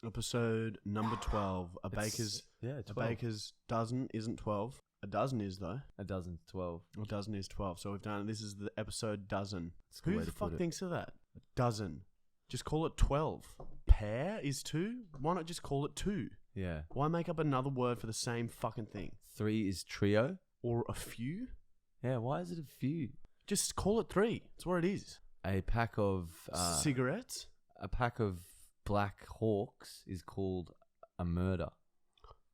Episode number 12. A baker's dozen isn't 12. A dozen is, though. A dozen's 12. A dozen is 12. So we've done, this is the episode dozen. That's a good Who way the to put fuck it. thinks of that? A dozen. Just call it 12. Pair is 2? Why not just call it 2? Yeah. Why make up another word for the same fucking thing? 3 is trio. Or a few? Yeah, why is it a few? Just call it 3. That's what it is. A pack of... Cigarettes? A pack of Black Hawks is called a murder.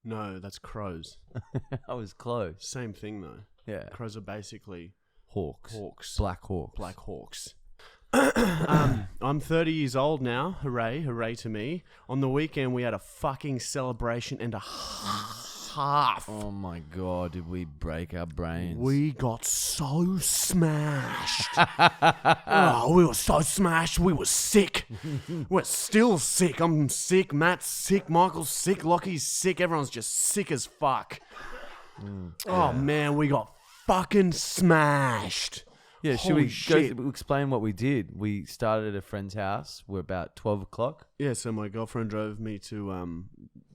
No, that's crows. I was close. Same thing, though. Yeah. Crows are basically Hawks. hawks. Black Hawks. Black hawks. I'm 30 years old now. Hooray, hooray to me. On the weekend, we had a fucking celebration and a half. Oh my God, did we break our brains? We got so smashed. Oh, we were so smashed. We were sick. We're still sick. I'm sick. Matt's sick. Michael's sick. Lockie's sick. Everyone's just sick as fuck. Oh, man, we got fucking smashed. Yeah, should Holy we shit. go explain what we did? We started at a friend's house. We're about 12 o'clock. Yeah, so my girlfriend drove me to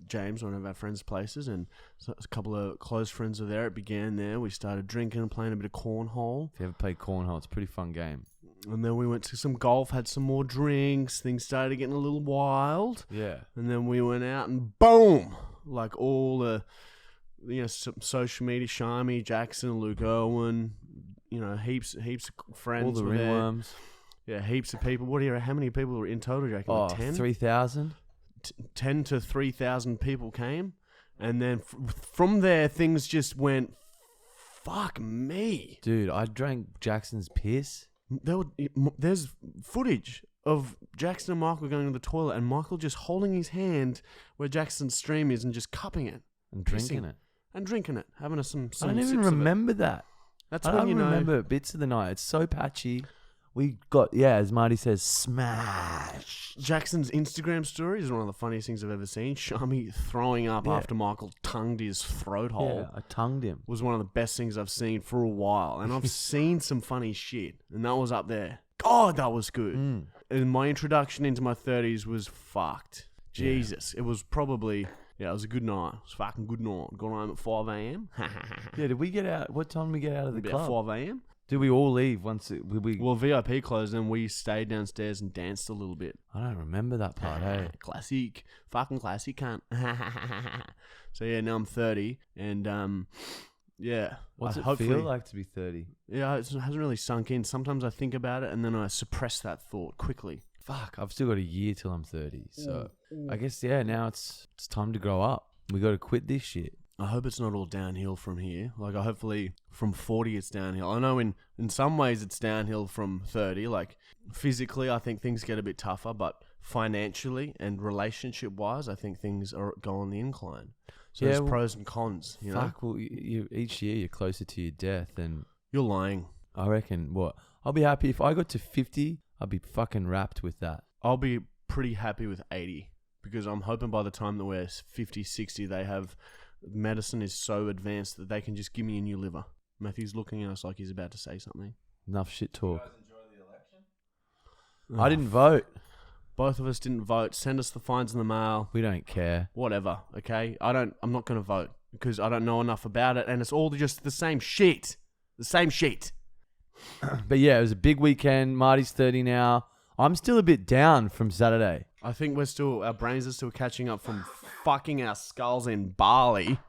James, one of our friends' places, and a couple of close friends were there. It began there. We started drinking and playing a bit of cornhole. If you ever played cornhole, it's a pretty fun game. And then we went to some golf, had some more drinks. Things started getting a little wild. Yeah. And then we went out and boom! Like all the, some social media, Sharmy, Jackson, Luke Owen, heaps of friends All the were there. ringworms. Yeah, heaps of people. How many people were in total, Jack? Oh, Like 10? 3,000? 10 to 3,000 people came, and then from there things just went fuck me. Dude, I drank Jackson's piss. There's footage of Jackson and Michael going to the toilet and Michael just holding his hand where Jackson's stream is and just cupping it And drinking it. and drinking it, having some I don't even sips of it. remember that. That's I when don't you know. remember bits of the night. It's so patchy. We got, as Marty says, smash. Jackson's Instagram story is one of the funniest things I've ever seen. Shami throwing up Yeah. after Michael tongued his throat hole. Yeah, I tongued him. Was one of the best things I've seen for a while. And I've seen some funny shit. And that was up there. God, that was good. And my introduction into my 30s was fucked. Jesus. It was probably, it was a good night. It was a fucking good night. Got home at 5 a.m. Yeah, did we get out? What time did we get out of the About club? 5 a.m. Did we all leave once? Well, VIP closed and we stayed downstairs and danced a little bit. I don't remember that part, hey? Classic. Fucking classic, cunt. So yeah, now I'm 30 and yeah. What's it hopefully, feel like to be 30? Yeah, it hasn't really sunk in. Sometimes I think about it and then I suppress that thought quickly. Fuck, I've still got a year till I'm 30. So I guess, now it's time to grow up. We got to quit this shit. I hope it's not all downhill from here. Like, hopefully from 40 it's downhill. I know in some ways it's downhill from 30. Like, physically I think things get a bit tougher, but financially and relationship-wise I think things go on the incline. So there's pros and cons, you know? Fuck, well, each year you're closer to your death, and You're lying. I reckon, I'll be happy if I got to 50, I'd be fucking wrapped with that. I'll be pretty happy with 80 because I'm hoping by the time that we're 50, 60, they have... Medicine is so advanced that they can just give me a new liver. Matthew's looking at us like he's about to say something. Enough shit talk. You guys enjoy the election? I didn't vote. Both of us didn't vote. Send us the fines in the mail. We don't care. Whatever, okay? I'm not going to vote because I don't know enough about it and it's all just the same shit. The same shit. But yeah, it was a big weekend. Marty's 30 now. I'm still a bit down from Saturday. I think our brains are still catching up from fucking our skulls in Bali.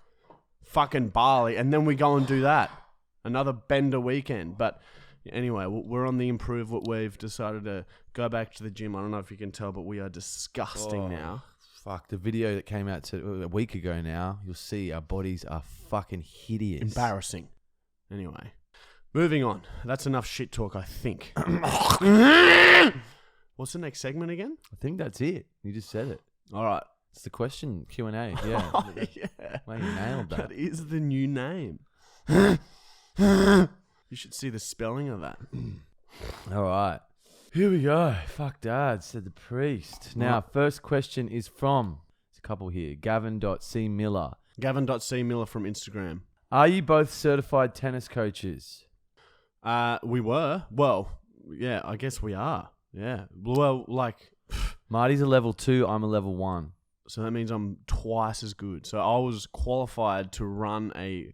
Fucking Bali. And then we go and do that. Another bender weekend. But anyway, we're on the improve. We've decided to go back to the gym. I don't know if you can tell, but we are disgusting now. Fuck, the video that came out a week ago now, you'll see our bodies are fucking hideous. Embarrassing. Anyway, moving on. That's enough shit talk, I think. What's the next segment again? I think that's it. You just said it. All right. It's the question Q&A. Yeah. Oh, yeah. Well, you nailed that. That is the new name. You should see the spelling of that. All right. Here we go. Fuck dad, said the priest. Now, first question is from, there's a couple here, Gavin.C. Miller. Gavin.C. Miller from Instagram. Are you both certified tennis coaches? We were. Well, yeah, I guess we are. Yeah. Well, like... Marty's a level 2, I'm a level 1. So that means I'm twice as good. So I was qualified to run a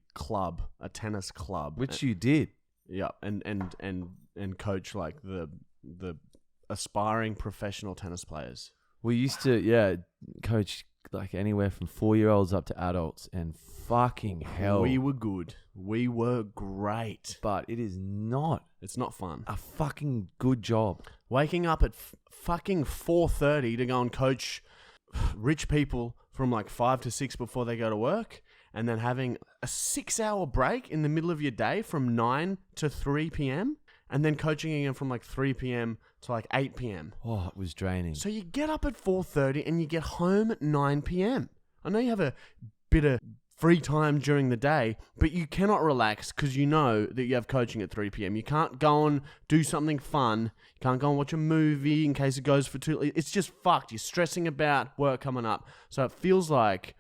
tennis club. Which you did. Yeah, and coach like the aspiring professional tennis players. We used to, coach like anywhere from 4-year-olds up to adults, and fucking hell. We were good. We were great. But it is not It's not fun. a fucking good job. Waking up at fucking 4:30 to go and coach rich people from like 5 to 6 before they go to work, and then having a 6-hour break in the middle of your day from 9 to 3 p.m. and then coaching again from like 3 p.m. to like 8 p.m. Oh, it was draining. So you get up at 4:30 and you get home at 9 p.m. I know you have a bit of free time during the day, but you cannot relax because you know that you have coaching at 3 p.m. You can't go and do something fun. You can't go and watch a movie in case it goes for too... It's just fucked. You're stressing about work coming up. So it feels like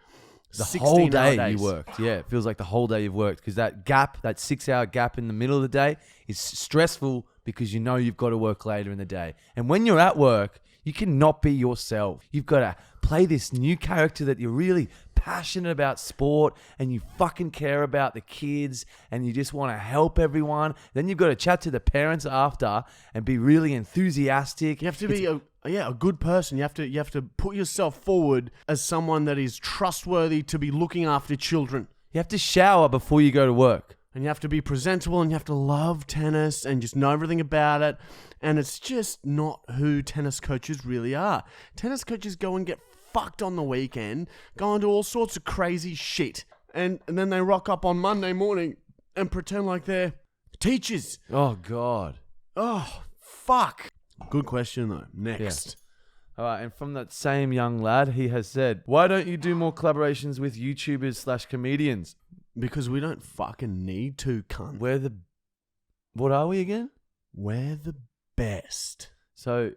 the 16 whole day days. you worked. Yeah, it feels like the whole day you've worked, because that gap, that 6-hour gap in the middle of the day is stressful because you know you've got to work later in the day. And when you're at work, you cannot be yourself. You've got to play this new character that you're really passionate about sport, and you fucking care about the kids, and you just want to help everyone. Then you've got to chat to the parents after and be really enthusiastic. You have to be a good person. You have to put yourself forward as someone that is trustworthy to be looking after children. You have to shower before you go to work. And you have to be presentable, and you have to love tennis and just know everything about it. And it's just not who tennis coaches really are. Tennis coaches go and get fucked on the weekend, go and do all sorts of crazy shit. And then they rock up on Monday morning and pretend like they're teachers. Oh, God. Oh, fuck. Good question, though. Next. All right, and from that same young lad, he has said, why don't you do more collaborations with YouTubers/comedians? Because we don't fucking need to, cunt. What are we again? We're the best. So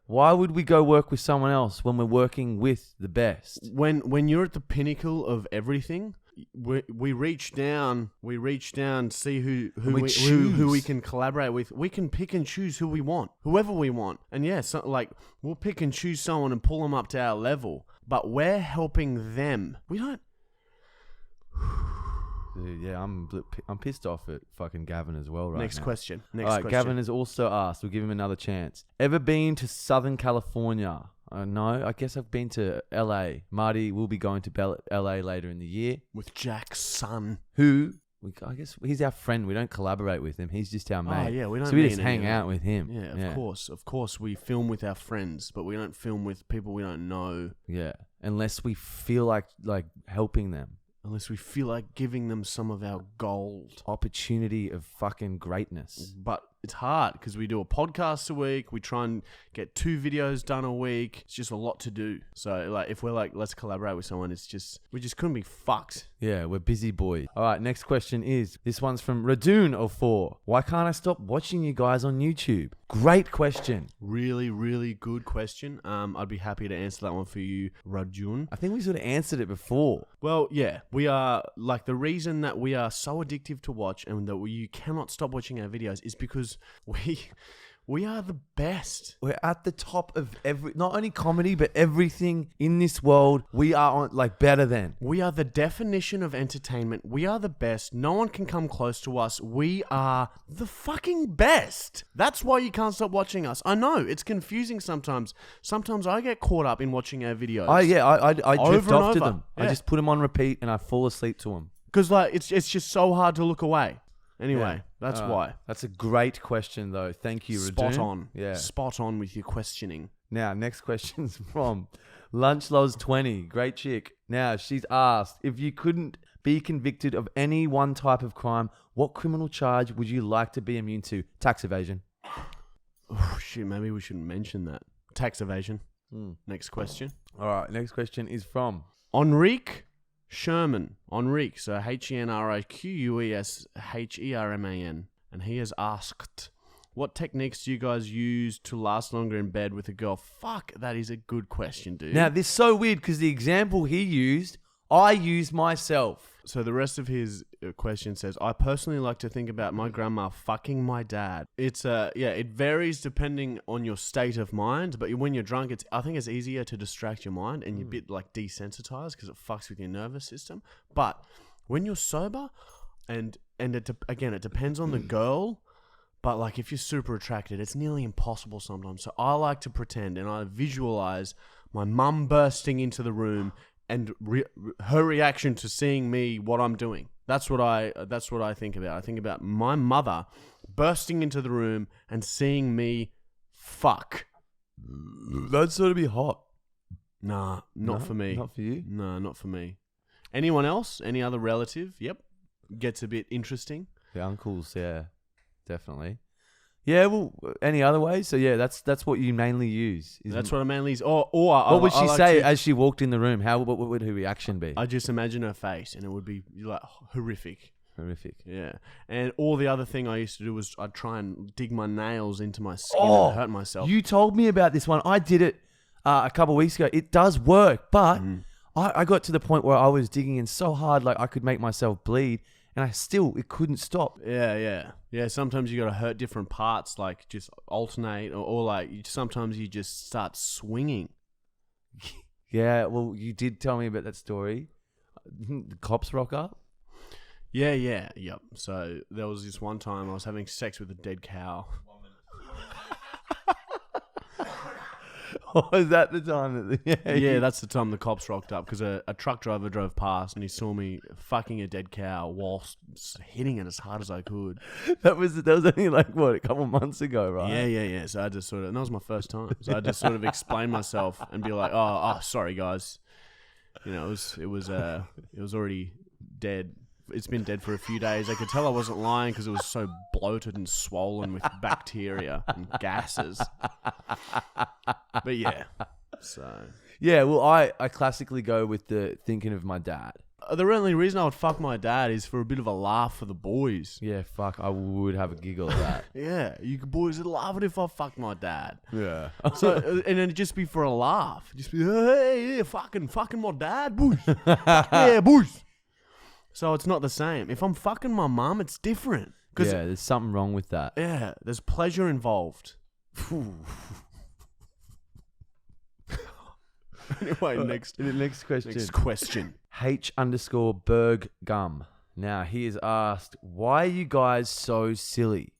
why would we go work with someone else when we're working with the best? When you're at the pinnacle of everything, we reach down, see who we can collaborate with. We can pick and choose who we want, whoever we want. And yeah, so, like, we'll pick and choose someone and pull them up to our level, but we're helping them. We don't... Dude, yeah, I'm pissed off at fucking Gavin as well Next now. question. All right, Gavin has also asked, we'll give him another chance. Ever been to Southern California? No, I guess I've been to LA. Marty will be going to LA later in the year. With Jack's son. I guess he's our friend. We don't collaborate with him. He's just our mate. Oh, yeah, we don't. So we just hang out with him. Yeah, of course. We film with our friends, but we don't film with people we don't know. Yeah, unless we feel like helping them. Unless we feel like giving them some of our gold. Opportunity of fucking greatness. But it's hard because we do a podcast a week. We try and get 2 videos done a week. It's just a lot to do. So like, if we're like, let's collaborate with someone, we just couldn't be fucked. Yeah, we're busy boys. All right, next question is, this one's from Radoon04. Why can't I stop watching you guys on YouTube? Great question. Really, really good question. I'd be happy to answer that one for you, Rajun. I think we sort of answered it before. Well, yeah, we are, like, the reason that we are so addictive to watch and that you cannot stop watching our videos is because we are the best. We're at the top of not only comedy, but everything in this world. We are better than. We are the definition of entertainment. We are the best. No one can come close to us. We are the fucking best. That's why you can't stop watching us. I know, it's confusing sometimes. Sometimes I get caught up in watching our videos. I drift off to them. Yeah. I just put them on repeat and I fall asleep to them. Because it's just so hard to look away. Anyway, that's why. That's a great question, though. Thank you, Spot Radoon. on. Yeah. Spot on with your questioning. Now, next question's from Lunchlows20. Great chick. Now, she's asked, if you couldn't be convicted of any one type of crime, what criminal charge would you like to be immune to? Tax evasion. Oh, shit, maybe we shouldn't mention that. Tax evasion. Next question. All right, next question is from Enrique Sherman. Enrique, so HenriqueSherman. And he has asked, what techniques do you guys use to last longer in bed with a girl? Fuck, that is a good question, dude. Now, this is so weird because the example he used, I used myself. So the rest of his question says, I personally like to think about my grandma fucking my dad. It's it varies depending on your state of mind, but when you're drunk, I think it's easier to distract your mind and you're a bit like desensitized because it fucks with your nervous system. But when you're sober, and it depends on the girl, but like if you're super attracted, it's nearly impossible sometimes. So I like to pretend and I visualize my mum bursting into the room and her reaction to seeing me, what I'm doing. That's what I think about. I think about my mother bursting into the room and seeing me fuck. That'd sort of be hot. Nah, not for me. Not for you? No, not for me. Anyone else? Any other relative? Yep. Gets a bit interesting. The uncles, yeah, definitely. Yeah, well, any other ways? So yeah, that's what you mainly use. That's what I mainly use. Or what would she say as she walked in the room? What would her reaction be? I just imagine her face, and it would be like horrific. Horrific. Yeah. And all the other thing I used to do was I'd try and dig my nails into my skin and hurt myself. You told me about this one. I did it a couple of weeks ago. It does work, but I got to the point where I was digging in so hard, like I could make myself bleed. And it couldn't stop. Yeah. Sometimes you got to hurt different parts, like just alternate, or like sometimes you just start swinging. Yeah, well, you did tell me about that story. The cops rock up. Yep. So there was this one time I was having sex with a dead cow. Was that the time that? Yeah, that's the time the cops rocked up because a truck driver drove past and he saw me fucking a dead cow whilst hitting it as hard as I could. That was only like a couple months ago, right? Yeah. So I just and that was my first time. So I just sort of explain myself and be like, oh, sorry guys, it was already dead. It's been dead for a few days. I could tell I wasn't lying because it was so bloated and swollen with bacteria and gases. But yeah, so... Yeah, well, I classically go with the thinking of my dad. The only reason I would fuck my dad is for a bit of a laugh for the boys. Yeah, fuck, I would have a giggle at that. Yeah, you boys would laugh at if I fucked my dad. Yeah. So, and then it'd just be for a laugh. Just be, hey, yeah, fucking my dad, boys. Yeah, boys. So it's not the same. If I'm fucking my mum, it's different. Yeah, there's something wrong with that. Yeah, there's pleasure involved. Anyway, next question. Next question. H_Berg Gum. Now, he has asked, why are you guys so silly?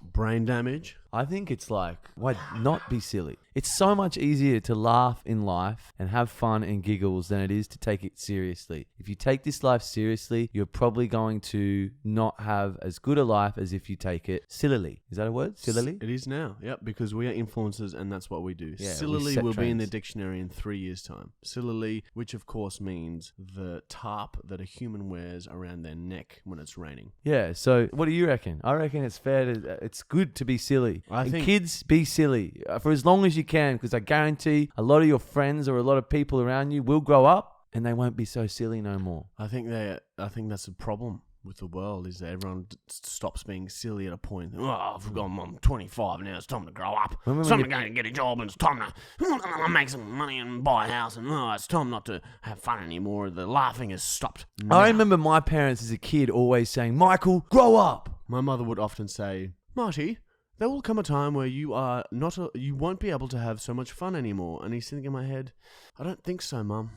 Brain damage. I think it's like, why not be silly? It's so much easier to laugh in life and have fun and giggles than it is to take it seriously. If you take this life seriously, you're probably going to not have as good a life as if you take it sillily. Is that a word? Sillily? It is now. Yep, because we are influencers and that's what we do. Yeah, sillily will be in the dictionary in 3 years' time. Sillily, which of course means the tarp that a human wears around their neck when it's raining. Yeah, so what do you reckon? I reckon it's it's good to be silly. I think kids, be silly for as long as you can, because I guarantee a lot of your friends or a lot of people around you will grow up and they won't be so silly no more. I think that's the problem with the world, is that everyone stops being silly at a point. Oh, I'm 25 now, it's time to grow up. It's time to go and get a job, and it's time to make some money and buy a house, and it's time not to have fun anymore. The laughing has stopped. I remember my parents as a kid always saying, Michael, grow up. My mother would often say, Marty, there will come a time where you won't be able to have so much fun anymore. And he's thinking in my head, I don't think so, Mum.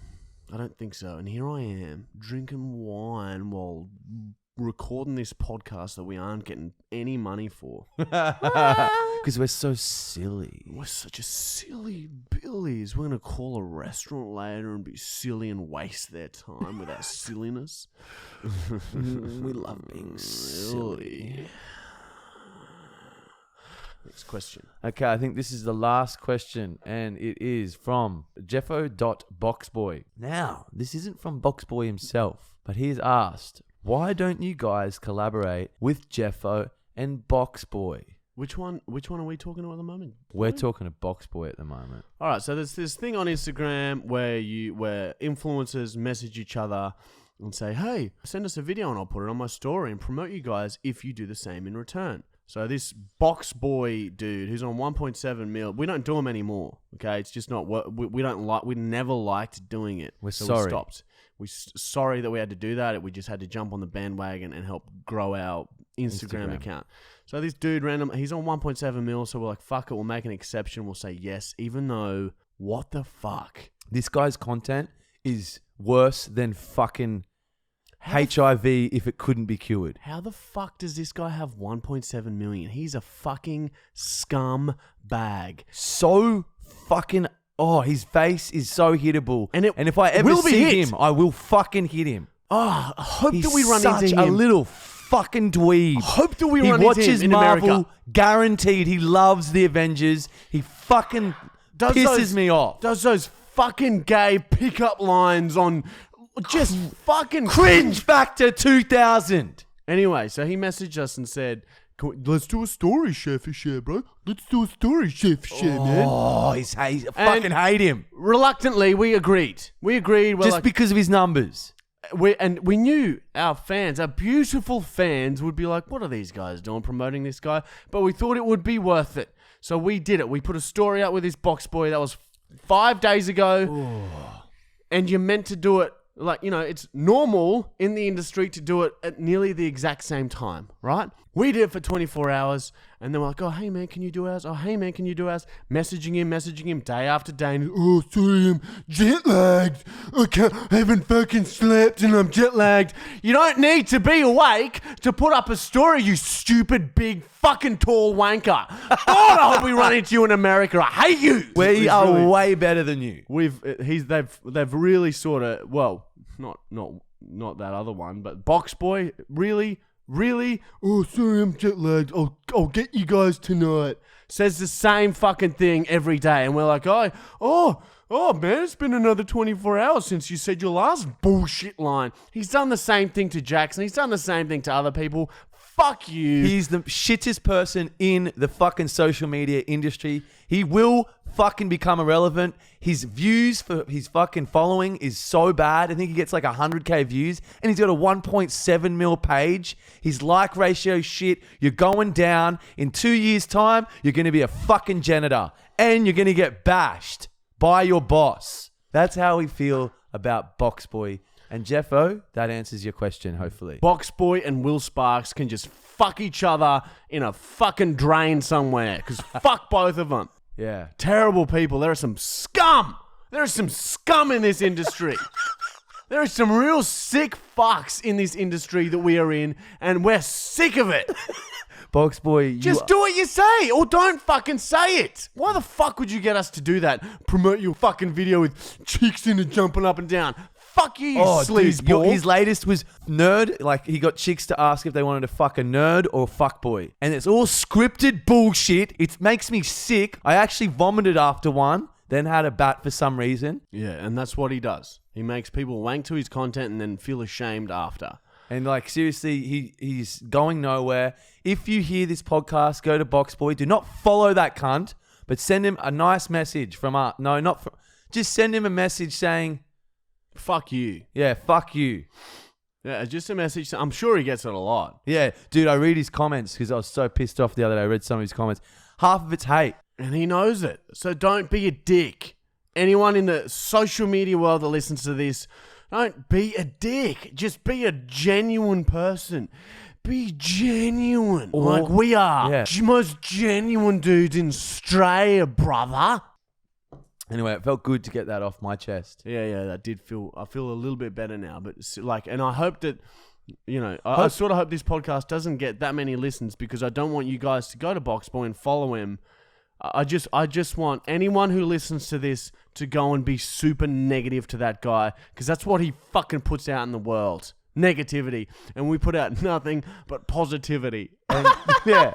I don't think so. And here I am, drinking wine while recording this podcast that we aren't getting any money for. Because we're so silly. We're such a silly billies. We're going to call a restaurant later and be silly and waste their time with our silliness. We love being silly. Next question. Okay, I think this is the last question, and it is from Jeffo.Boxboy. Now, this isn't from Boxboy himself, but he has asked, why don't you guys collaborate with Jeffo and Boxboy? Which one are we talking about at the moment? We're talking to Boxboy at the moment. All right, so there's this thing on Instagram where influencers message each other and say, hey, send us a video and I'll put it on my story and promote you guys if you do the same in return. So this box boy dude who's on 1.7 mil, we don't do him anymore. Okay, it's just not what we don't like. We never liked doing it. We're so sorry. We stopped. sorry that we had to do that. We just had to jump on the bandwagon and help grow our Instagram account. So this dude he's on 1.7 mil. So we're like, fuck it, we'll make an exception. We'll say yes, even though what the fuck? This guy's content is worse than fucking HIV if it couldn't be cured. How the fuck does this guy have 1.7 million? He's a fucking scum bag. So fucking... Oh, his face is so hittable. And if I ever will be see hit. him, I will fucking hit him. Oh, I hope He's that we run such into him. a little fucking dweeb. I hope that we He run into watches him in Marvel, America. guaranteed. He loves the Avengers. He fucking pisses me off. Does those fucking gay pickup lines on just fucking Cringe factor 2000. Anyway, so he messaged us and said, let's do a story share for share, bro. Let's do a story share for share, man. Oh, I fucking hate him. Reluctantly, we agreed. We're Just because of his numbers. We knew our fans, our beautiful fans, would be like, what are these guys doing promoting this guy? But we thought it would be worth it. So we did it. We put a story out with this box boy. That was 5 days ago. Ooh. And you're meant to do it. Like, it's normal in the industry to do it at nearly the exact same time, right? We did it for 24 hours, and then we're like, oh, hey, man, can you do ours? Oh, hey, man, can you do ours? Messaging him day after day. And, oh, sorry, I'm jet lagged. I haven't fucking slept, and I'm jet lagged. You don't need to be awake to put up a story, you stupid, big, fucking tall wanker. God, I hope we run into you in America. I hate you. We are way better than you. They've really sort of, well, not that other one, but Box Boy, really? Oh, sorry, I'm jet lagged. I'll get you guys tonight. Says the same fucking thing every day, and we're like, oh man, it's been another 24 hours since you said your last bullshit line. He's done the same thing to Jackson. He's done the same thing to other people. Fuck you. He's the shittest person in the fucking social media industry. He will fucking become irrelevant. His views for his fucking following is so bad. I think he gets like 100k views, and he's got a 1.7 mil page. His like ratio shit. You're going down. In 2 years' time, you're going to be a fucking janitor, and you're going to get bashed by your boss. That's how we feel about Box Boy. And Jeffo, that answers your question, hopefully. Box Boy and Will Sparks can just fuck each other in a fucking drain somewhere, because fuck both of them. Yeah. Terrible people. There are some scum. There is some scum in this industry. There are some real sick fucks in this industry that we are in, and we're sick of it. Box Boy, just do what you say, or don't fucking say it. Why the fuck would you get us to do that? Promote your fucking video with chicks in and jumping up and down. Fuck you, sleazeball. His latest was nerd. Like, he got chicks to ask if they wanted to fuck a nerd or fuck boy. And it's all scripted bullshit. It makes me sick. I actually vomited after one, then had a bat for some reason. Yeah, and that's what he does. He makes people wank to his content and then feel ashamed after. And like, seriously, he's going nowhere. If you hear this podcast, go to Box Boy. Do not follow that cunt, but send him a nice message from us. No, not from... Just send him a message saying... Fuck you. Yeah, fuck you. Yeah, just a message. I'm sure he gets it a lot. Yeah, dude, I read his comments because I was so pissed off the other day. I read some of his comments. Half of it's hate. And he knows it. So don't be a dick. Anyone in the social media world that listens to this, don't be a dick. Just be a genuine person. Be genuine. Like we are. Yeah. Most genuine dudes in Australia, brother. Anyway, it felt good to get that off my chest. Yeah, that did feel... I feel a little bit better now. But like, and I hope that... I sort of hope this podcast doesn't get that many listens, because I don't want you guys to go to Box Boy and follow him. I just want anyone who listens to this to go and be super negative to that guy, because that's what he fucking puts out in the world. Negativity. And we put out nothing but positivity. And yeah.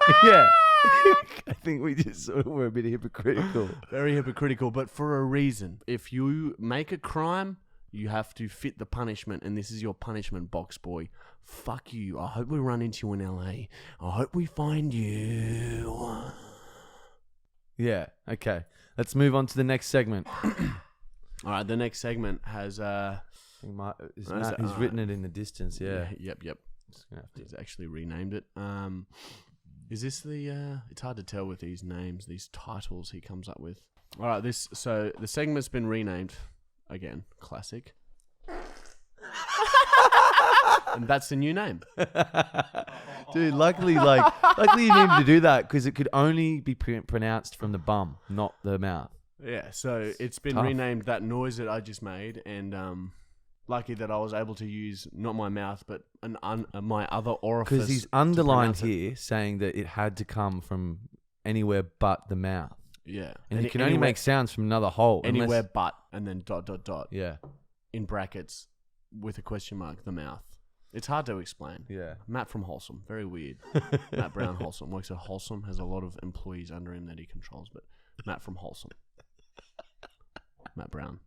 I think we just sort of were a bit hypocritical. Very hypocritical, but for a reason. If you make a crime, you have to fit the punishment, and this is your punishment, Box Boy. Fuck you. I hope we run into you in LA. I hope we find you. Yeah, okay. Let's move on to the next segment. All right, the next segment has... He's written it in the distance, yeah. Yep. He's actually renamed it. Is this the... it's hard to tell with these names, these titles he comes up with. All right, so the segment's been renamed. Again, classic. And that's the new name. Dude, luckily you needed to do that because it could only be pronounced from the bum, not the mouth. Yeah, so it's been Tough. renamed that noise that I just made, and lucky that I was able to use not my mouth but my other orifice. Because he's to underlined pronounce it. here saying that it had to come from anywhere but the mouth. Yeah, And you can only make sounds from another hole. anywhere Unless, but, and then ... yeah. in brackets with a question mark, the mouth. It's hard to explain. Yeah. Matt from Wholesome, very weird. Matt Brown Wholesome works at Wholesome, has a lot of employees under him that he controls, but Matt from Wholesome. Matt Brown.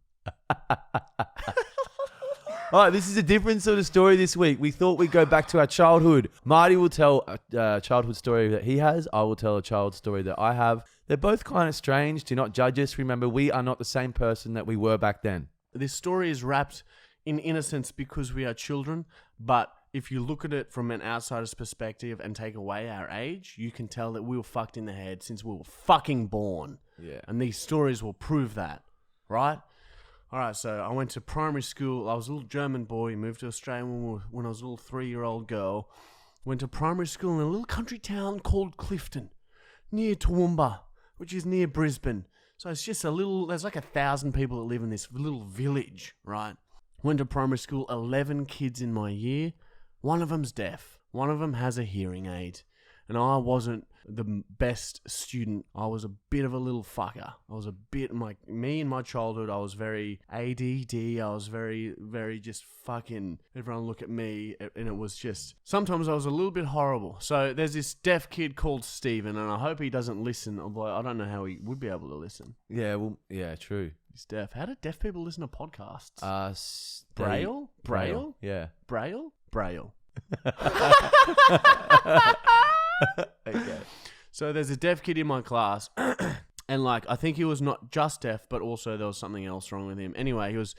All right, this is a different sort of story this week. We thought we'd go back to our childhood. Marty will tell a childhood story that he has. I will tell a child story that I have. They're both kind of strange. Do not judge us. Remember, we are not the same person that we were back then. This story is wrapped in innocence because we are children, but if you look at it from an outsider's perspective and take away our age, you can tell that we were fucked in the head since we were fucking born. Yeah. And these stories will prove that, right? All right, so I went to primary school. I was a little German boy, moved to Australia when I was a little 3-year-old girl. Went to primary school in a little country town called Clifton, near Toowoomba, which is near Brisbane. So it's just there's like 1,000 people that live in this little village, right? Went to primary school, 11 kids in my year. One of them's deaf. One of them has a hearing aid. And I wasn't the best student. I was a bit of a little fucker. I was a bit me in my childhood. I was very ADD. I was very, very just fucking. Everyone look at me, and it was just. Sometimes I was a little bit horrible. So there's this deaf kid called Steven, and I hope he doesn't listen. Although I don't know how he would be able to listen. Yeah, well, yeah, true. He's deaf. How do deaf people listen to podcasts? Braille? Braille? Yeah. Braille? Braille. Okay. So there's a deaf kid in my class, and I think he was not just deaf, but also there was something else wrong with him. Anyway, it was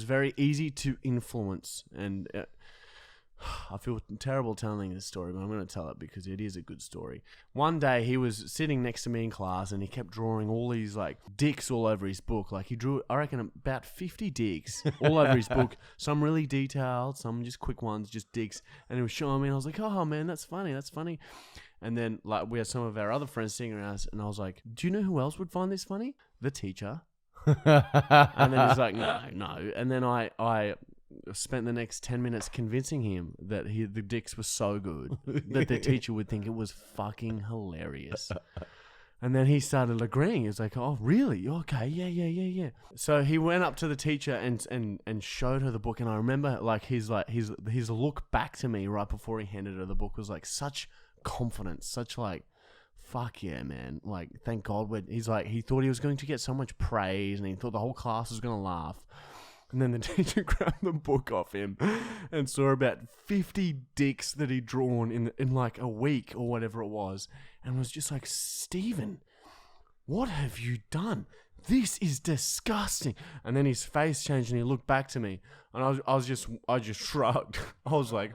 very easy to influence, and I feel terrible telling this story, but I'm going to tell it because it is a good story. One day he was sitting next to me in class, and he kept drawing all these dicks all over his book. He drew, I reckon, about 50 dicks all over his book. Some really detailed, some just quick ones, just dicks. And he was showing me, and I was like, "Oh man, that's funny, that's funny." And then we had some of our other friends sitting around us, and I was like, "Do you know who else would find this funny? The teacher." And then he's like, "No." And then I spent the next 10 minutes convincing him that the dicks were so good that the teacher would think it was fucking hilarious. And then he started agreeing. He was like, "Oh, really? Okay, yeah." So he went up to the teacher and showed her the book. And I remember his look back to me right before he handed her the book was such confidence, such fuck yeah, man. Thank God. He thought he was going to get so much praise, and he thought the whole class was going to laugh. And then the teacher grabbed the book off him and saw about 50 dicks that he'd drawn in a week or whatever it was, and was just like, "Steven, what have you done? This is disgusting." And then his face changed and he looked back to me, and I just shrugged. I was like,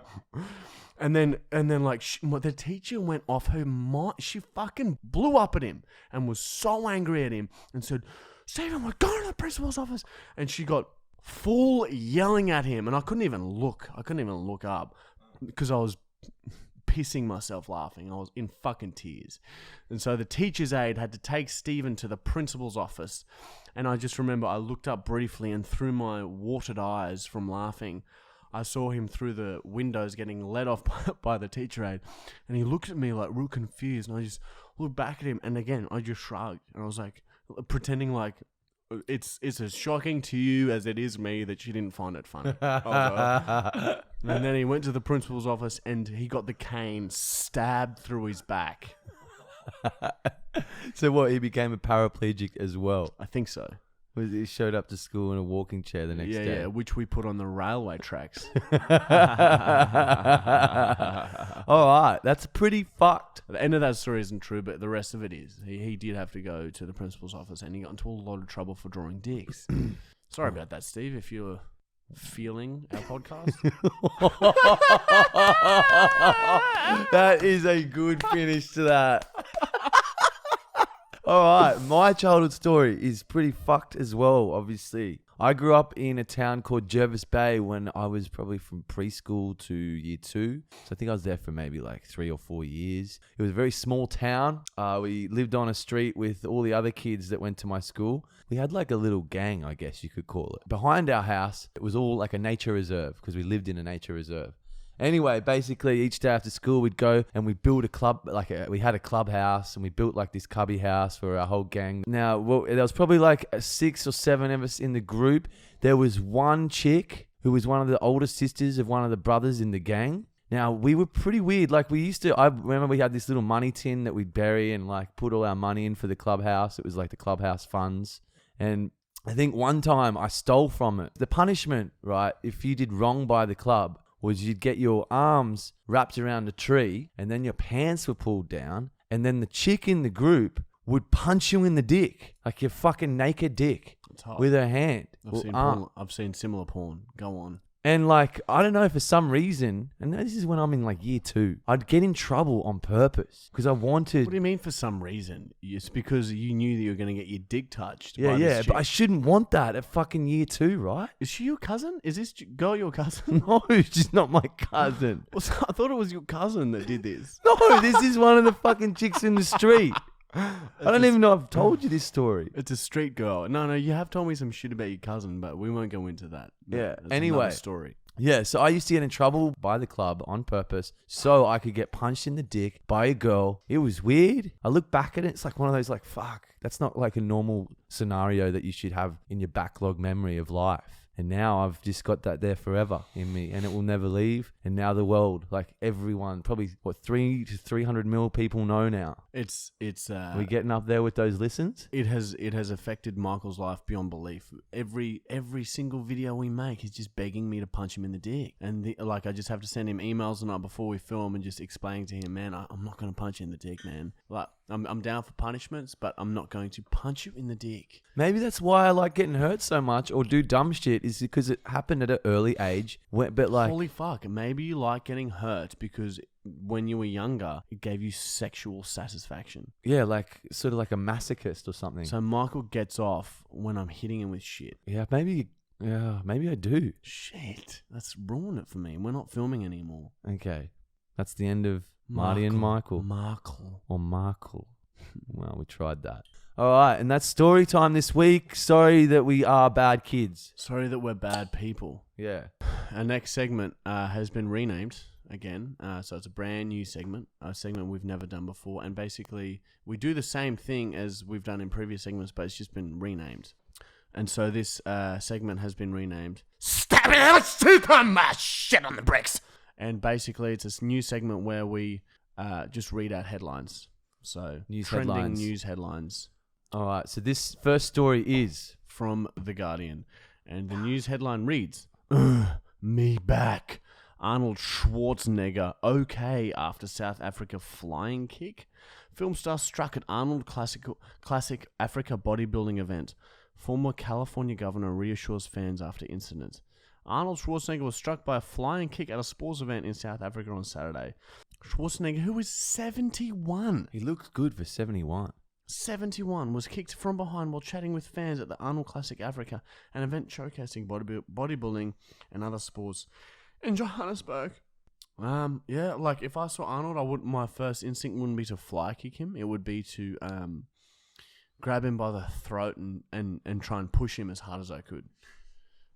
and then the teacher went off her mind. She fucking blew up at him and was so angry at him and said, "Steven, we're going to the principal's office." And she got full yelling at him, and I couldn't even look up because I was pissing myself laughing. I was in fucking tears. And so the teacher's aide had to take Steven to the principal's office, and I just remember I looked up briefly, and through my watered eyes from laughing, I saw him through the windows getting let off by the teacher aide, and he looked at me real confused, and I just looked back at him, and again I just shrugged, and I was pretending it's as shocking to you as it is me that you didn't find it funny. And then he went to the principal's office and he got the cane stabbed through his back. So what? He became a paraplegic as well. I think so. He showed up to school in a walking chair the next day. Yeah, which we put on the railway tracks. All right, that's pretty fucked. The end of that story isn't true, but the rest of it is. He did have to go to the principal's office, and he got into a lot of trouble for drawing dicks. Sorry about that, Steve, if you're feeling our podcast. That is a good finish to that. All right, my childhood story is pretty fucked as well, obviously. I grew up in a town called Jervis Bay when I was probably from preschool to year 2. So I think I was there for maybe like 3 or 4 years. It was a very small town. We lived on a street with all the other kids that went to my school. We had like a little gang, I guess you could call it. Behind our house, it was all like a nature reserve because we lived in a nature reserve. Anyway, basically each day after school we'd go and we'd build a club, we had a clubhouse and we built like this cubby house for our whole gang. Now, there was probably like 6 or 7 of us in the group. There was one chick who was one of the older sisters of one of the brothers in the gang. Now, we were pretty weird. Like I remember we had this little money tin that we'd bury and like put all our money in for the clubhouse. It was like the clubhouse funds. And I think one time I stole from it. The punishment, right, if you did wrong by the club, was you'd get your arms wrapped around a tree and then your pants were pulled down and then the chick in the group would punch you in the dick, like your fucking naked dick with her hand. I've seen similar porn. Go on. And like, I don't know, for some reason, and this is when I'm in like year 2, I'd get in trouble on purpose because I wanted... What do you mean for some reason? It's because you knew that you were going to get your dick touched. Yeah, but I shouldn't want that at fucking year 2, right? Is she your cousin? Is this girl your cousin? No, she's not my cousin. Well, I thought it was your cousin that did this. No, this is one of the fucking chicks in the street. I don't even know I've told you this story. It's a street girl. No, you have told me some shit about your cousin, but we won't go into that. Yeah. That's Anyway, another story. Yeah, so I used to get in trouble by the club on purpose so I could get punched in the dick by a girl. It was weird. I look back at it, it's like one of those like, fuck, that's not like a normal scenario that you should have in your backlog memory of life. And now I've just got that there forever in me and it will never leave. And now the world, like everyone, probably 3 to 300 mil people know now. It's Are we getting up there with those listens? It has affected Michael's life beyond belief. Every single video we make, he's just begging me to punch him in the dick. And I just have to send him emails the night before we film and just explain to him, man, I'm not going to punch you in the dick, man. Like, I'm down for punishments, but I'm not going to punch you in the dick. Maybe that's why I like getting hurt so much or do dumb shit, is because it happened at an early age. But like, holy fuck, maybe you like getting hurt because when you were younger, it gave you sexual satisfaction. Yeah, like sort of like a masochist or something. So Michael gets off when I'm hitting him with shit. Yeah, maybe I do. Shit, that's ruined it for me. We're not filming anymore. Okay, that's the end of Marty and Michael. Markle. Well, we tried that. All right, and that's story time this week. Sorry that we are bad kids. Sorry that we're bad people. Yeah. Our next segment has been renamed again. So it's a brand new segment, a segment we've never done before. And basically, we do the same thing as we've done in previous segments, but it's just been renamed. And so this segment has been renamed Stab it out, tooth on my shit on the bricks. And basically, it's this new segment where we just read out headlines. So trending news headlines. All right, so this first story is from The Guardian. And the news headline reads, me back. Arnold Schwarzenegger okay after South Africa flying kick. Film star struck at Arnold Classic Africa bodybuilding event. Former California governor reassures fans after incident. Arnold Schwarzenegger was struck by a flying kick at a sports event in South Africa on Saturday. Schwarzenegger, who is 71. He looks good for 71. 71 was kicked from behind while chatting with fans at the Arnold Classic Africa, an event showcasing bodybuilding and other sports in Johannesburg. Yeah, like if I saw Arnold, my first instinct wouldn't be to fly kick him. It would be to grab him by the throat and try and push him as hard as I could.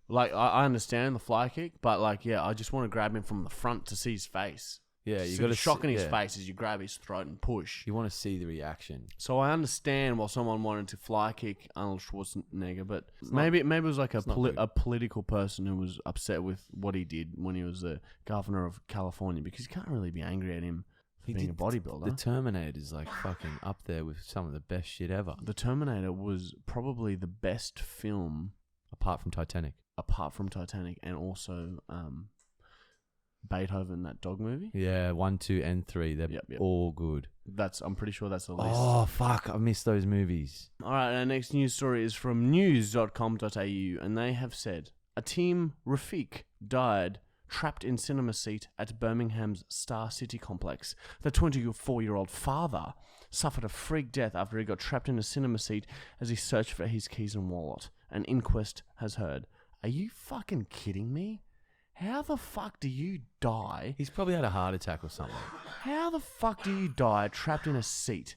Like I understand the fly kick, but like I just want to grab him from the front to see his face. Yeah, you got a shock in his face as you grab his throat and push. You want to see the reaction. So I understand why someone wanted to fly kick Arnold Schwarzenegger, but maybe it was like a political person who was upset with what he did when he was the governor of California, because you can't really be angry at him for being a bodybuilder. The Terminator is like fucking up there with some of the best shit ever. The Terminator was probably the best film apart from Titanic, and also Beethoven, that dog movie. Yeah, 1, 2, and 3. They're all good. I'm pretty sure that's the least. Oh, fuck. I missed those movies. All right, our next news story is from news.com.au, and they have said, Ateem Rafiq died trapped in cinema seat at Birmingham's Star City complex. The 24-year-old father suffered a freak death after he got trapped in a cinema seat as he searched for his keys and wallet. An inquest has heard. Are you fucking kidding me? How the fuck do you die? He's probably had a heart attack or something. How the fuck do you die trapped in a seat?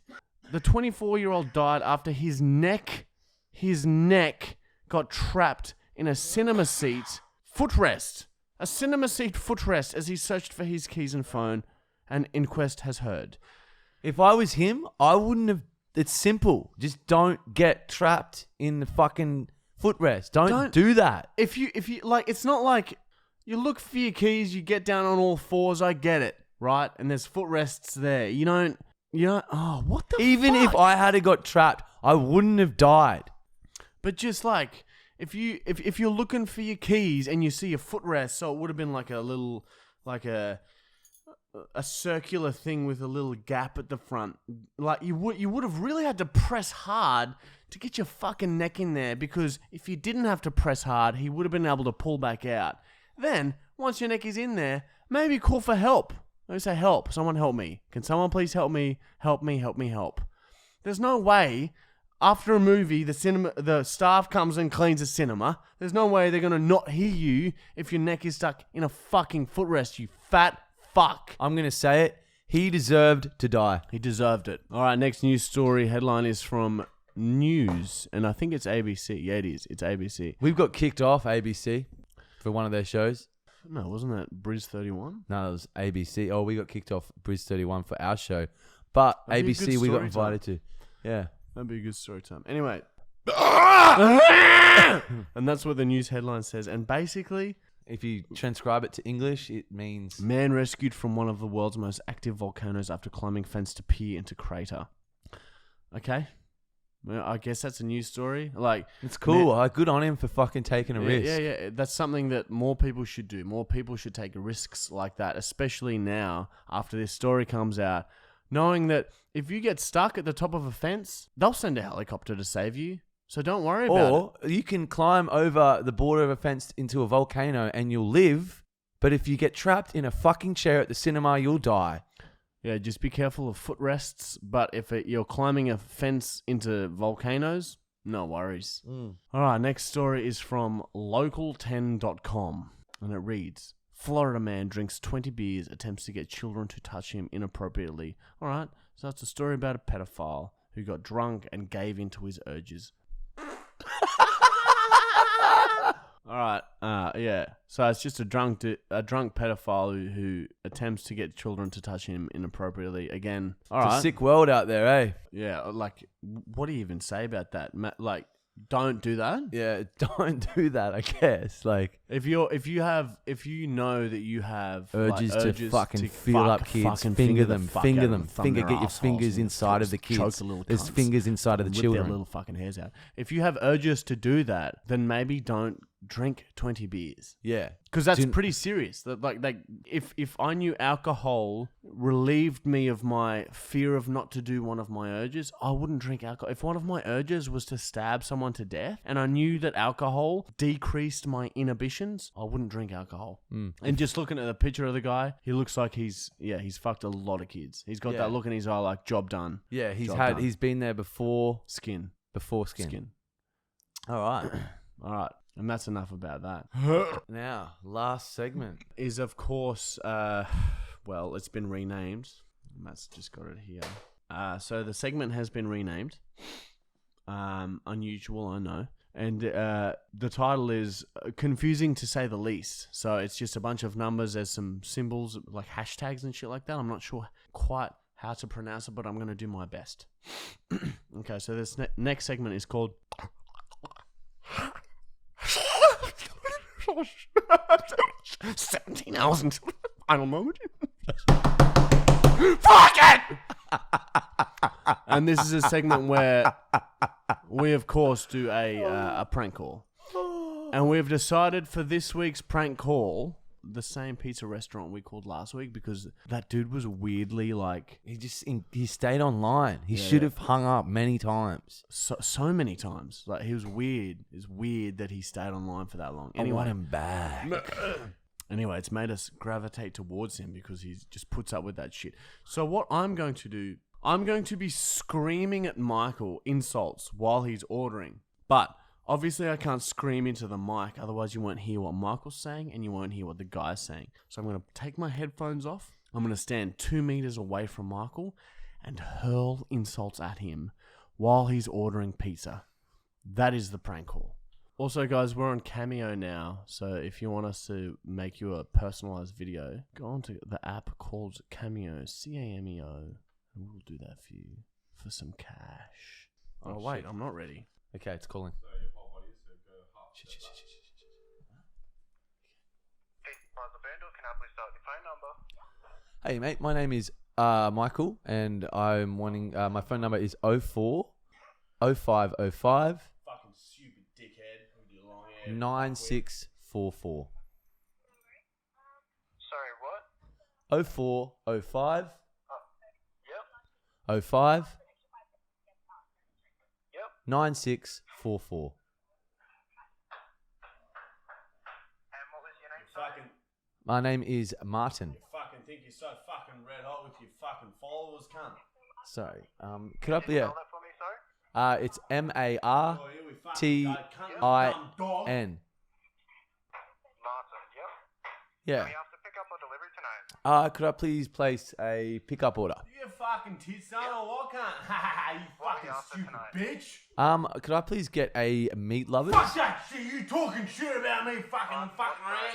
The 24-year-old died after his neck got trapped in a cinema seat footrest. A cinema seat footrest as he searched for his keys and phone. An inquest has heard. If I was him, I wouldn't have. It's simple. Just don't get trapped in the fucking footrest. Don't do that. If you like, it's not like you look for your keys, you get down on all fours. I get it, right? And there's footrests there. You don't. Oh, what the? Even fuck? if I had got trapped, I wouldn't have died. But just like if you're looking for your keys and you see a footrest, so it would have been like a little a circular thing with a little gap at the front. Like you would have really had to press hard to get your fucking neck in there, because if you didn't have to press hard, he would have been able to pull back out. Then once your neck is in there, maybe call for help. Maybe say, help, someone help me. Can someone please help me? Help me, help me, help. There's no way after a movie the staff comes and cleans the cinema. There's no way they're going to not hear you if your neck is stuck in a fucking footrest, you fat fuck. I'm going to say it. He deserved to die. He deserved it. All right, next news story headline is from News, and I think it's ABC. Yeah, it is. It's ABC. We've got kicked off ABC for one of their shows. No, wasn't that Bridge 31? No, it was ABC. Oh, we got kicked off Bridge 31 for our show. But That'd be a ABC good we got story invited to. Yeah. That'd be a good story time. Anyway. And that's what the news headline says. And basically, If you transcribe it to English, it means... man rescued from one of the world's most active volcanoes after climbing fence to peer into crater. Okay. Well, I guess that's a news story. Like, It's cool. Good on him for fucking taking a risk. Yeah. That's something that more people should do. More people should take risks like that, especially now after this story comes out, knowing that if you get stuck at the top of a fence, they'll send a helicopter to save you. So don't worry about it. Or you can climb over the border of a fence into a volcano and you'll live, but if you get trapped in a fucking chair at the cinema, you'll die. Yeah, just be careful of footrests. But if you're climbing a fence into volcanoes, no worries. All right, next story is from local10.com, and it reads, Florida man drinks 20 beers, attempts to get children to touch him inappropriately. All right, so that's a story about a pedophile who got drunk and gave in to his urges. All right, yeah. So it's just a drunk pedophile who attempts to get children to touch him inappropriately. Again, all right. It's a sick world out there, eh? Yeah, like, what do you even say about that? Like, don't do that. Yeah, don't do that, I guess. Like, If you know that you have urges like, to fucking feel up kids, finger them, get your fingers inside of the kids. There's fingers inside of the rip children. their little fucking hairs out. If you have urges to do that, then maybe don't drink 20 beers. Yeah. Because that's pretty serious. Like if I knew alcohol relieved me of my fear of not to do one of my urges, I wouldn't drink alcohol. If one of my urges was to stab someone to death, and I knew that alcohol decreased my inhibitions, I wouldn't drink alcohol. And just looking at the picture of the guy, he looks like he's fucked a lot of kids. He's got that look in his eye like, job done. Yeah, Job done. he's been there before. Skin. All right. All right. And that's enough about that. Now, last segment. Is, of course, well, it's been renamed. Matt's just got it here. So the segment has been renamed. Unusual, I know. And the title is confusing to say the least. So it's just a bunch of numbers. There's some symbols like hashtags and shit like that. I'm not sure quite how to pronounce it, but I'm going to do my best. Okay, so this next segment is called... 17 hours until the final moment. Fuck it! And this is a segment where we, of course, do a prank call. And we've decided for this week's prank call, the same pizza restaurant we called last week, because that dude was weirdly like... He stayed online. He should have hung up many times. So many times. Like, he was weird. It's weird that he stayed online for that long. Anyway, I want him back. Anyway, it's made us gravitate towards him because he just puts up with that shit. So what I'm going to do, I'm going to be screaming at Michael insults while he's ordering. But Obviously, I can't scream into the mic, otherwise you won't hear what Michael's saying and you won't hear what the guy's saying. So I'm going to take my headphones off. I'm going to stand 2 meters away from Michael and hurl insults at him while he's ordering pizza. That is the prank call. Also, guys, we're on Cameo now, so if you want us to make you a personalized video, go onto the app called Cameo, Cameo, and we'll do that for you for some cash. Oh, wait, I'm not ready. Okay, it's calling. Hey, Plaza Vandal, can I please start your phone number? Hey, mate, my name is Michael, and I'm wanting. My phone number is 04 0505 Fucking stupid dickhead with your long hair. 9644. Sorry, what? 0405 Yep. 05 Yep. 9644. And what was your name, sorry? Fucking, My name is Martin. you fucking think you're so fucking red hot with your fucking followers, cunt. Sorry. Could I Can you yeah. spell that for me, sorry? It's MARTIN. Oh, here we fucking go, cunt, you dumb dog. Martin, yep. Yeah. We have to pick up or delivery tonight. Could I please place a pickup order? You fucking tit son or what, cunt? Ha you What are fucking you after stupid tonight? bitch. Could I please get a meat lovers? Fuck that shit, you talking shit about me fucking around,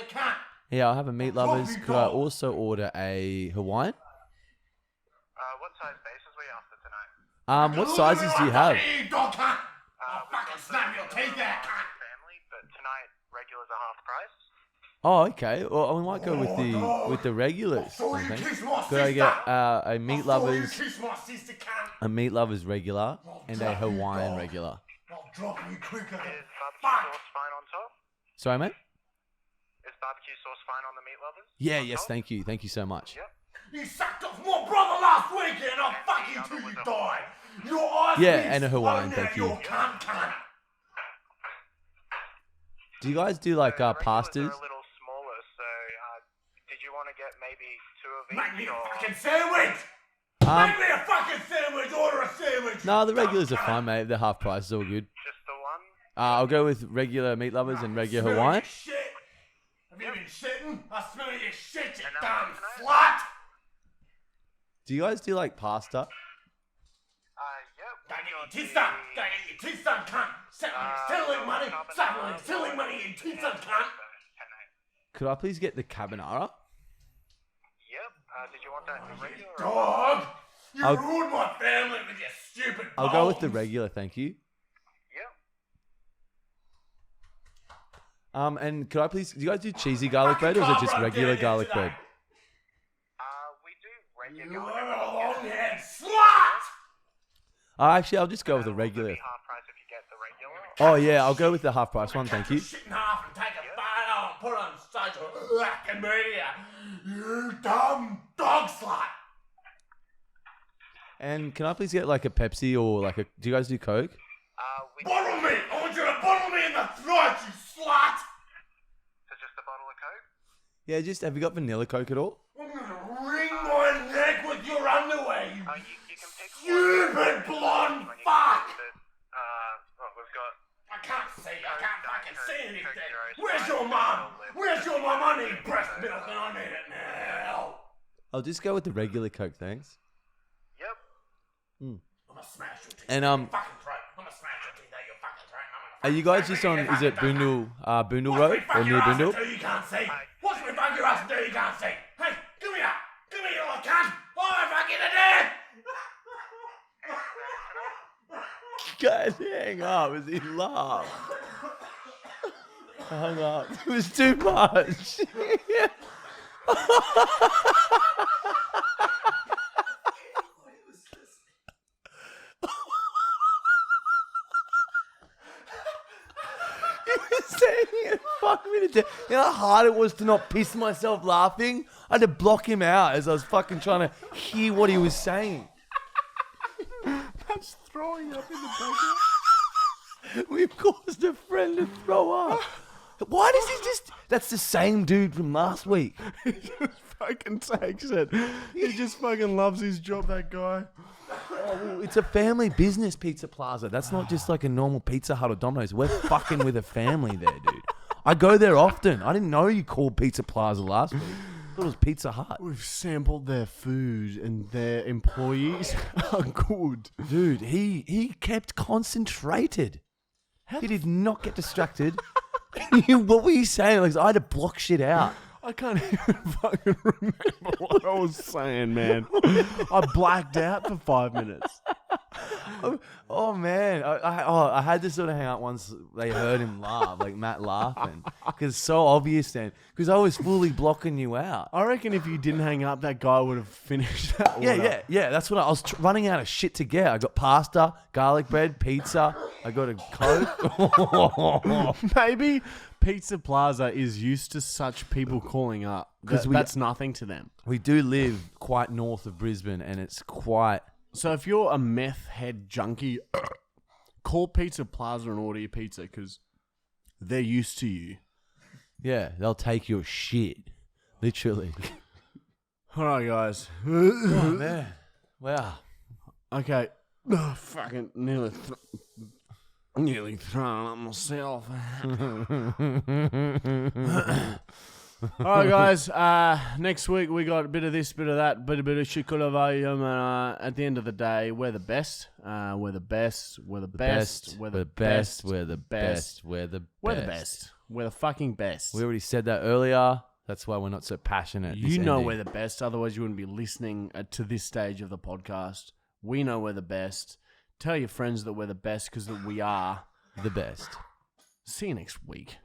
cunt. Yeah, I'll have a meat Drop lovers. your Could I call. also order a Hawaiian? What size bases were you after tonight? What sizes do you have? You dog cunt. I'll We've fucking got snap your regular teeth out, for cunt. family, but tonight regulars are half price. Oh, okay. Well, we might go with the regulars. So I you think. kiss my Could I sister. get a meat You lovers, kiss my sister, cunt. a meat lovers regular, and a Hawaiian regular? I'll drop you quicker than Is barbecue fuck. sauce fine on top? Sorry, mate. Is barbecue sauce fine on the meat lovers? Yeah. On Yes. top? Thank you so much. Yep. You sucked off my brother last weekend. I'll fuck you till you die. Your eyes Yeah, will and a Hawaiian, explode thank out you. your cunt. Do you guys do like Regulars pastas? are a little smaller, so did you want to get maybe 2 of each? Make me a or... fucking sandwich. Make me a fucking sandwich. Order a sandwich. No, the you regulars are dumb fine, mate. They're half price. It's all good. Just the one? I'll go with regular meat lovers and regular Smell Hawaiian. your shit. Have you been shitting? I smell your shit, you And that dumb one slut. tonight? Do you guys do like pasta? Yep. Go get your teeth done. Go get your teeth done, cunt. Stealing money. Stealing money, you teeth done, cunt. Could I please get the carbonara? Yep. Did you want that in regular or... Dog. You I'll- ruined my family with your stupid I'll go with the balls. regular, thank you. Yep. And could I please? Do you guys do cheesy garlic bread, or is it just regular garlic bread? We do You regular are garlic. a long-haired slut. Actually, I'll just go with the It'll also regular. be half price if you get the regular. Oh yeah, I'll go with the half price one, thank you. Shit in half and take a photo and put it on social media. You dumb dog slut. And can I please get like a Pepsi or like a? Do you guys do Coke? We Bottle me. I want you to bottle me in the throat, you slut. So just a bottle of Coke? Yeah, just have you got vanilla Coke at all? I'm gonna wring my neck with your underwear, you You can pick stupid blonde fuck. We've got... I can't see. I can't fucking see anything. Where's your mum? Where's your mum? I need breast milk and I need it now. I'll just go with the regular Coke, thanks. Yep. I'm gonna smash your teeth. And Fucking throat. I'm gonna smash your teeth out your fucking throat. are you guys just on? Is it Boondle Road or near Boondle? You can't see. Watch me fuck your ass until you can't see. Hey, give me that. Give me your cunt. I'm fucking to death. Guys, hang up as he laughed. I hung up. It was too much. He was saying it fucked me to death. You know how hard it was to not piss myself laughing? I had to block him out as I was fucking trying to hear what he was saying. That's throwing up in the bucket. We've caused a friend to throw up. Why does he just... That's the same dude from last week. He just fucking takes it. He just fucking loves his job, that guy. Oh, well, it's a family business, Pizza Plaza. That's not just like a normal Pizza Hut or Domino's. We're fucking with a family there, dude. I go there often. I didn't know you called Pizza Plaza last week. I thought it was Pizza Hut. We've sampled their food and their employees are good. Dude, he kept concentrated. He did not get distracted. What were you saying? Like, I had to block shit out. I can't even fucking remember what I was saying, man. I blacked out for 5 minutes. Oh man, I had to sort of hang out once they heard him laugh, like Matt laughing, because it's so obvious then. Because I was fully blocking you out. I reckon if you didn't hang up, that guy would have finished that order. Yeah. That's what I was running out of shit to get. I got pasta, garlic bread, pizza. I got a Coke. Maybe Pizza Plaza is used to such people calling up because that's nothing to them. We do live quite north of Brisbane, and it's quite. So if you're a meth head junkie, call Pizza Plaza and order your pizza because they're used to you. Yeah, they'll take your shit, literally. All right, guys. Oh man, wow. Okay. Fucking nearly thrown up myself. All right, guys. Next week we got a bit of this, bit of that, bit of shikulavayum. At the end of the day, we're the best. We're the best. We're the best. We're the best. We're the best. We're the best. We're the best. We're the fucking best. We already said that earlier. That's why we're not so passionate. You know we're the best. Otherwise, you wouldn't be listening to this stage of the podcast. We know we're the best. Tell your friends that we're the best because we are the best. See you next week.